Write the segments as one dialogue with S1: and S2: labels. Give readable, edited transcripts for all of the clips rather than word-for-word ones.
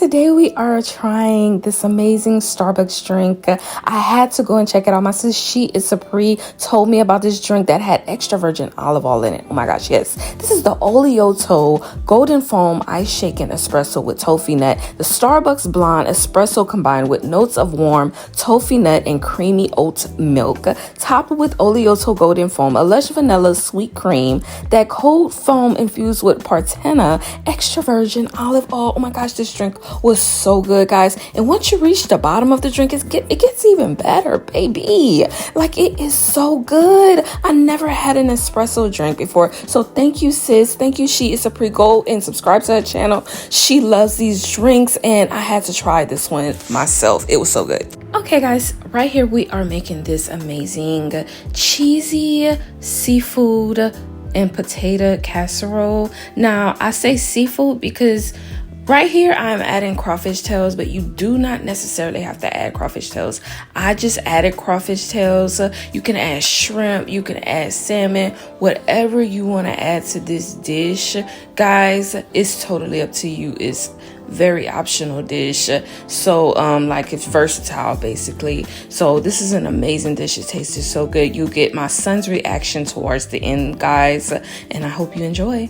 S1: today we are trying this amazing Starbucks drink. I had to go and check it out. My sis, she is Sapri, told me about this drink that had extra virgin olive oil in it. Oh my gosh, yes. This is the Oleato Golden Foam Ice Shaken Espresso with toffee nut. The Starbucks Blonde Espresso combined with notes of warm toffee nut and creamy oat milk. Topped with Oleato Golden Foam, a lush vanilla sweet cream, that cold foam infused with Partena extra virgin olive oil. Oh my gosh, this drink was so good, guys. And once you reach the bottom of the drink, it gets even better, baby. Like, it is so good. I never had an espresso drink before. So thank you, sis. Thank you. She is a pre-go and subscribe to her channel. She loves these drinks and I had to try this one myself. It was so good. Okay, guys, right here we are making this amazing cheesy seafood and potato casserole. Now, I say seafood because right here I'm adding crawfish tails, but you do not necessarily have to add crawfish tails. I just added crawfish tails. You can add shrimp, you can add salmon, whatever you want to add to this dish, guys. It's totally up to you. It's very optional dish, so like, it's versatile basically. So this is an amazing dish. It tasted so good. You get my son's reaction towards the end, guys, and I hope you enjoy.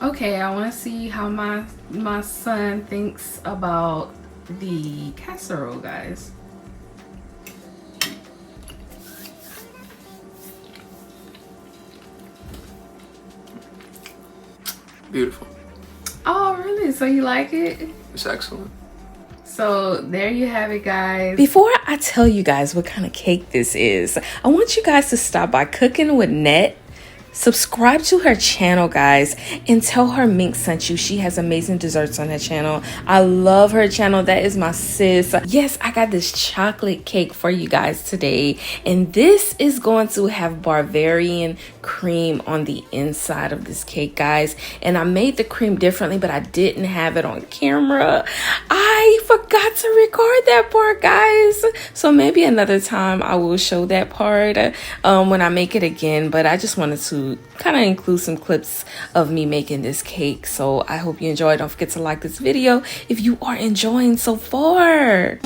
S1: Okay, I want to see how my son thinks about the casserole, guys.
S2: Beautiful.
S1: Oh, really? So you like it?
S2: It's excellent.
S1: So there you have it, guys. Before I tell you guys what kind of cake this is, I want you guys to stop by Cooking with Net. Subscribe to her channel, guys, and tell her Mink sent you. She has amazing desserts on her channel. I love her channel. That is my sis. Yes, I got this chocolate cake for you guys today, and this is going to have Bavarian cream on the inside of this cake, guys. And I made the cream differently, but I didn't have it on camera. I forgot to record that part, guys. So maybe another time I will show that part when I make it again. But I just wanted to to kind of include some clips of me making this cake. So I hope you enjoy. Don't forget to like this video if you are enjoying so far.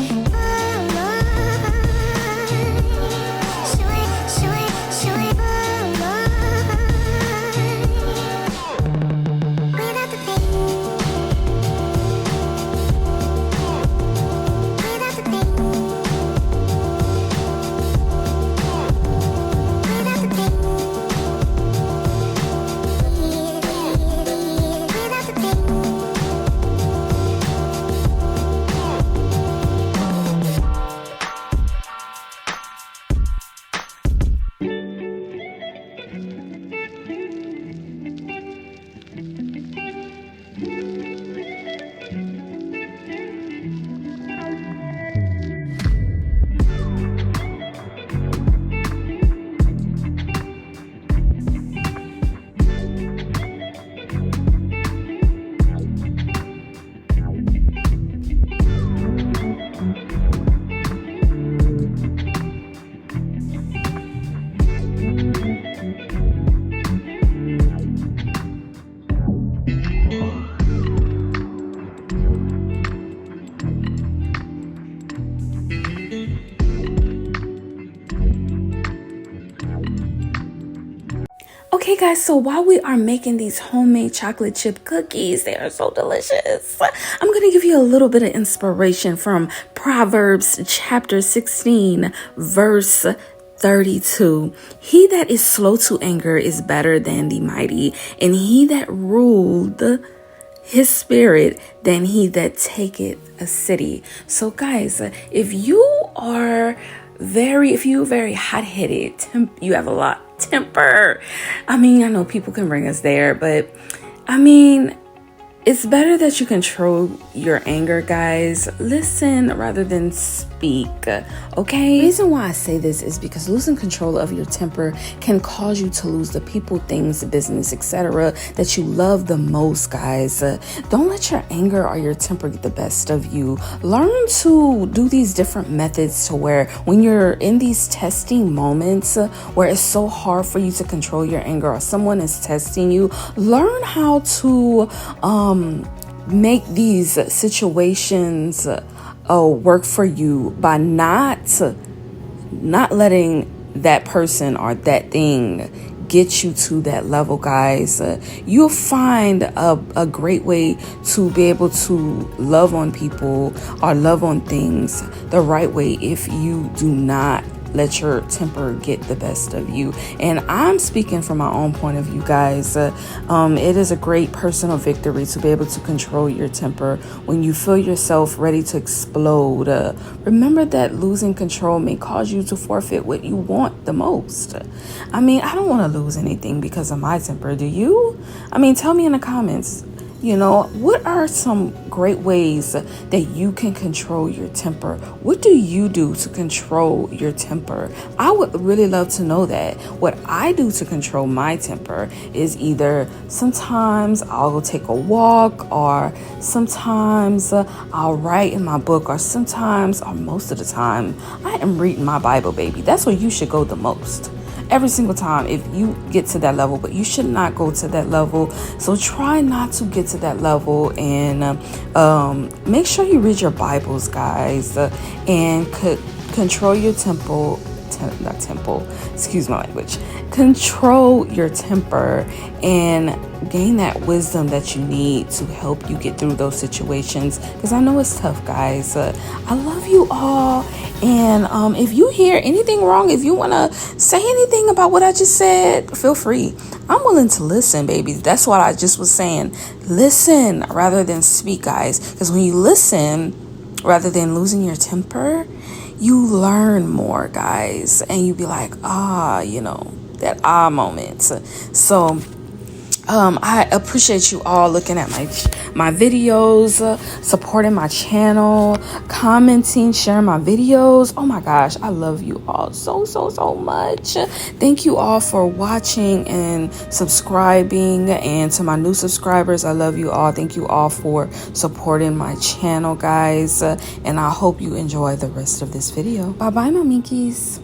S1: Okay guys, so while we are making these homemade chocolate chip cookies, they are so delicious. I'm going to give you a little bit of inspiration from Proverbs chapter 16, verse 32. He that is slow to anger is better than the mighty, and he that ruled his spirit than he that taketh a city. So guys, if you're very hot-headed, you have a lot temper. I mean, I know people can bring us there, but I mean, it's better that you control your anger, guys. Listen rather than speak, okay? The reason why I say this is because losing control of your temper can cause you to lose the people, things, the business, etc. that you love the most, guys. Don't let your anger or your temper get the best of you. Learn to do these different methods to where when you're in these testing moments where it's so hard for you to control your anger or someone is testing you, learn how to make these situations work for you by not letting that person or that thing get you to that level, guys. You'll find a great way to be able to love on people or love on things the right way if you do not let your temper get the best of you. And I'm speaking from my own point of view, guys. It is a great personal victory to be able to control your temper when you feel yourself ready to explode. Remember that losing control may cause you to forfeit what you want the most. I mean, I don't want to lose anything because of my temper. Do you? I mean, tell me in the comments. You know, what are some great ways that you can control your temper? What do you do to control your temper? I would really love to know that. What I do to control my temper is either sometimes I'll go take a walk, or sometimes I'll write in my book, or sometimes, or most of the time, I am reading my Bible, baby. That's where you should go the most. Every single time if you get to that level, but you should not go to that level. So try not to get to that level, and make sure you read your Bibles, guys, and control your excuse my language, control your temper and gain that wisdom that you need to help you get through those situations, because I know it's tough, guys. I love you all, and if you hear anything wrong, if you want to say anything about what I just said, feel free. I'm willing to listen, baby. That's what I just was saying. Listen rather than speak, guys, because when you listen rather than losing your temper, you learn more, guys, and you be like, that moment. So I appreciate you all looking at my videos, supporting my channel, commenting, sharing my videos. Oh my gosh, I love you all so much. Thank you all for watching and subscribing, and to my new subscribers, I love you all. Thank you all for supporting my channel, guys, and I hope you enjoy the rest of this video. Bye bye, my minkies.